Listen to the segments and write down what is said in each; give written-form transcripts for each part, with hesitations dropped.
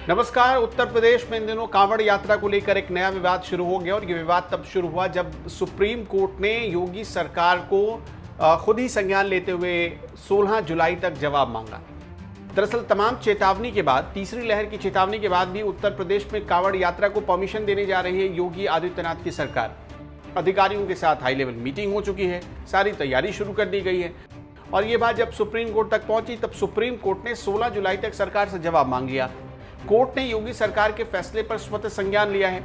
नमस्कार। उत्तर प्रदेश में इन दिनों कांवड़ यात्रा को लेकर एक नया विवाद शुरू हो गया और ये विवाद तब शुरू हुआ जब सुप्रीम कोर्ट ने योगी सरकार को खुद ही संज्ञान लेते हुए 16 जुलाई तक जवाब मांगा। दरअसल तमाम चेतावनी के बाद, तीसरी लहर की चेतावनी के बाद भी उत्तर प्रदेश में कांवड़ यात्रा को परमिशन देने जा रही है योगी आदित्यनाथ की सरकार। अधिकारियों के साथ हाई लेवल मीटिंग हो चुकी है, सारी तैयारी शुरू कर दी गई है और ये बात जब सुप्रीम कोर्ट तक पहुंची तब सुप्रीम कोर्ट ने 16 जुलाई तक सरकार से जवाब मांग लिया। कोर्ट ने योगी सरकार के फैसले पर स्वतः संज्ञान लिया है।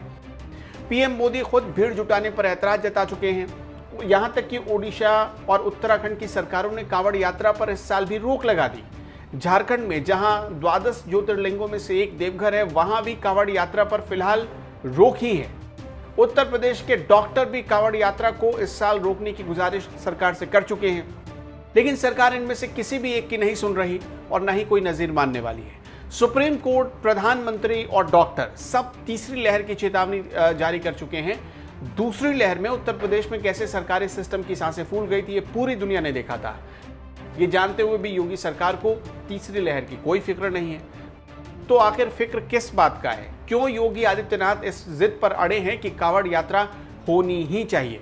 पीएम मोदी खुद भीड़ जुटाने पर ऐतराज जता चुके हैं। यहां तक कि ओडिशा और उत्तराखंड की सरकारों ने कांवड़ यात्रा पर इस साल भी रोक लगा दी। झारखंड में जहां 12 ज्योतिर्लिंगों में से एक देवघर है, वहां भी कांवड़ यात्रा पर फिलहाल रोक ही है। उत्तर प्रदेश के डॉक्टर भी कांवड़ यात्रा को इस साल रोकने की गुजारिश सरकार से कर चुके हैं, लेकिन सरकार इनमें से किसी भी एक की नहीं सुन रही और न ही कोई नजीर मानने वाली है। सुप्रीम कोर्ट, प्रधानमंत्री और डॉक्टर सब तीसरी लहर की चेतावनी जारी कर चुके हैं। दूसरी लहर में उत्तर प्रदेश में कैसे सरकारी सिस्टम की सांसें फूल गई थी, ये पूरी दुनिया ने देखा था। ये जानते हुए भी योगी सरकार को तीसरी लहर की कोई फिक्र नहीं है। तो आखिर फिक्र किस बात का है? क्यों योगी आदित्यनाथ इस जिद पर अड़े हैं कि कांवड़ यात्रा होनी ही चाहिए?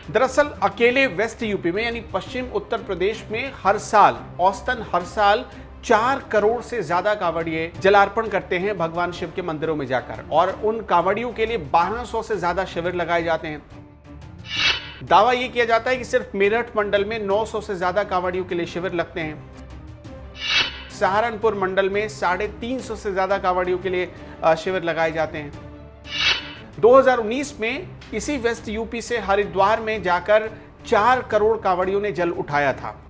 दरअसल अकेले वेस्ट यूपी में यानी पश्चिम उत्तर प्रदेश में औसतन हर साल 4 करोड़ से ज्यादा कांवड़िए जलार्पण करते हैं भगवान शिव के मंदिरों में जाकर, और उन कांवड़ियों के लिए 1200 से ज्यादा शिविर लगाए जाते हैं। दावा यह किया जाता है कि सिर्फ मेरठ मंडल में 900 से ज्यादा कांवड़ियों के लिए शिविर लगते हैं। सहारनपुर मंडल में 350 से ज्यादा कांवड़ियों के लिए शिविर लगाए जाते हैं। 2019 में इसी वेस्ट यूपी से हरिद्वार में जाकर 4 करोड़ कांवड़ियों ने जल उठाया था,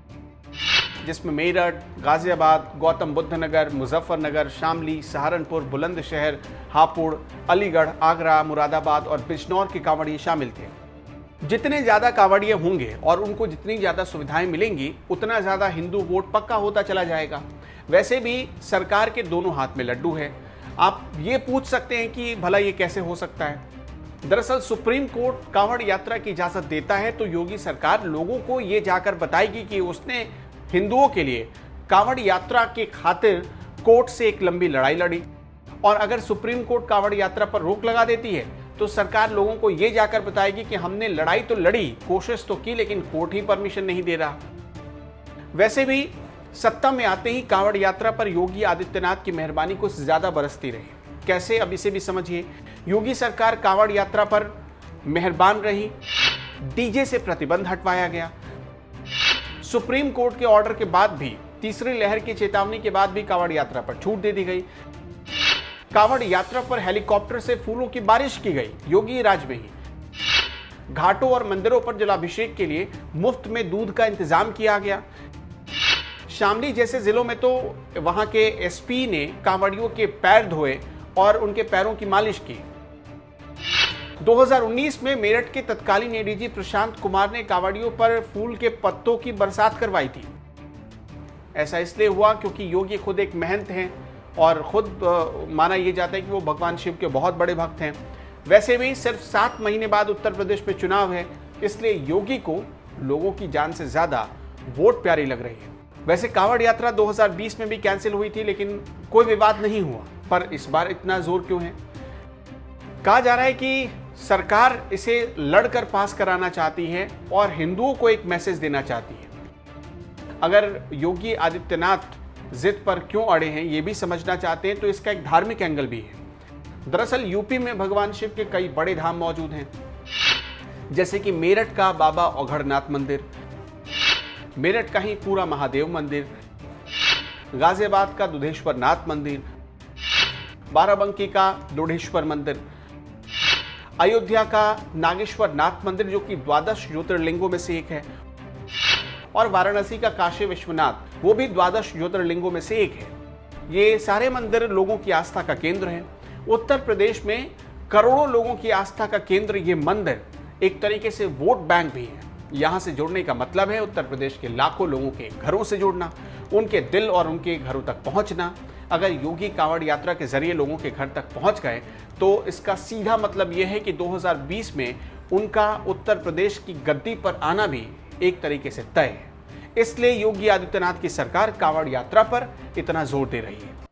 जिसमें मेरठ, गाजियाबाद, गौतम बुद्ध नगर, मुजफ्फरनगर, शामली, सहारनपुर, बुलंदशहर, हापुड़, अलीगढ़, आगरा, मुरादाबाद और बिजनौर के कांवड़िए शामिल थे। जितने ज्यादा कांवड़िए होंगे और उनको जितनी ज्यादा सुविधाएं मिलेंगी, उतना ज्यादा हिंदू वोट पक्का होता चला जाएगा। वैसे भी सरकार के दोनों हाथ में लड्डू है। आप ये पूछ सकते हैं कि भला ये कैसे हो सकता है? दरअसल सुप्रीम कोर्ट कांवड़ यात्रा की इजाजत देता है तो योगी सरकार लोगों को ये जाकर बताएगी कि उसने हिंदुओं के लिए कांवड़ यात्रा के खातिर कोर्ट से एक लंबी लड़ाई लड़ी, और अगर सुप्रीम कोर्ट कांवड़ यात्रा पर रोक लगा देती है तो सरकार लोगों को यह जाकर बताएगी कि हमने लड़ाई तो लड़ी, कोशिश तो की, लेकिन कोर्ट ही परमिशन नहीं दे रहा। वैसे भी सत्ता में आते ही कांवड़ यात्रा पर योगी आदित्यनाथ की मेहरबानी कुछ ज्यादा बरसती रही। कैसे, अब इसे भी समझिए। योगी सरकार कांवड़ यात्रा पर मेहरबान रही, डीजे से प्रतिबंध हटवाया गया। सुप्रीम कोर्ट के ऑर्डर के बाद भी, तीसरी लहर की चेतावनी के बाद भी कांवड़ यात्रा पर छूट दे दी गई। कांवड़ यात्रा पर हेलीकॉप्टर से फूलों की बारिश की गई योगी राज में ही। घाटों और मंदिरों पर जलाभिषेक के लिए मुफ्त में दूध का इंतजाम किया गया। शामली जैसे जिलों में तो वहां के एसपी ने कांवड़ियों के पैर धोए और उनके पैरों की मालिश की। 2019 में मेरठ के तत्कालीन एडीजी प्रशांत कुमार ने कांवड़ियों पर फूल के पत्तों की बरसात करवाई थी। ऐसा इसलिए हुआ क्योंकि योगी खुद एक महंत हैं और खुद माना यह जाता है कि वो भगवान शिव के बहुत बड़े भक्त हैं। वैसे भी सिर्फ 7 महीने बाद उत्तर प्रदेश में चुनाव है, इसलिए योगी को लोगों की जान से ज्यादा वोट प्यारी लग रही है। वैसे कांवड़ यात्रा 2020 में भी कैंसिल हुई थी, लेकिन कोई विवाद नहीं हुआ। पर इस बार इतना जोर क्यों है? कहा जा रहा है कि सरकार इसे लड़कर पास कराना चाहती है और हिंदुओं को एक मैसेज देना चाहती है। अगर योगी आदित्यनाथ जिद पर क्यों अड़े हैं, ये भी समझना चाहते हैं तो इसका एक धार्मिक एंगल भी है। दरअसल यूपी में भगवान शिव के कई बड़े धाम मौजूद हैं, जैसे कि मेरठ का बाबा औघड़नाथ मंदिर, मेरठ का ही पूरा महादेव मंदिर, गाजियाबाद का दुधेश्वर नाथ मंदिर, बाराबंकी का लोढ़ेश्वर मंदिर, अयोध्या का नागेश्वर नाथ मंदिर जो कि 12 ज्योतिर्लिंगों में से एक है, और वाराणसी का काशी विश्वनाथ, वो भी 12 ज्योतिर्लिंगों में से एक है। ये सारे मंदिर लोगों की आस्था का केंद्र हैं। उत्तर प्रदेश में करोड़ों लोगों की आस्था का केंद्र ये मंदिर एक तरीके से वोट बैंक भी है। यहाँ से जुड़ने का मतलब है उत्तर प्रदेश के लाखों लोगों के घरों से जुड़ना, उनके दिल और उनके घरों तक पहुँचना। अगर योगी कांवड़ यात्रा के जरिए लोगों के घर तक पहुँच गए तो इसका सीधा मतलब यह है कि 2020 में उनका उत्तर प्रदेश की गद्दी पर आना भी एक तरीके से तय है। इसलिए योगी आदित्यनाथ की सरकार कांवड़ यात्रा पर इतना जोर दे रही है।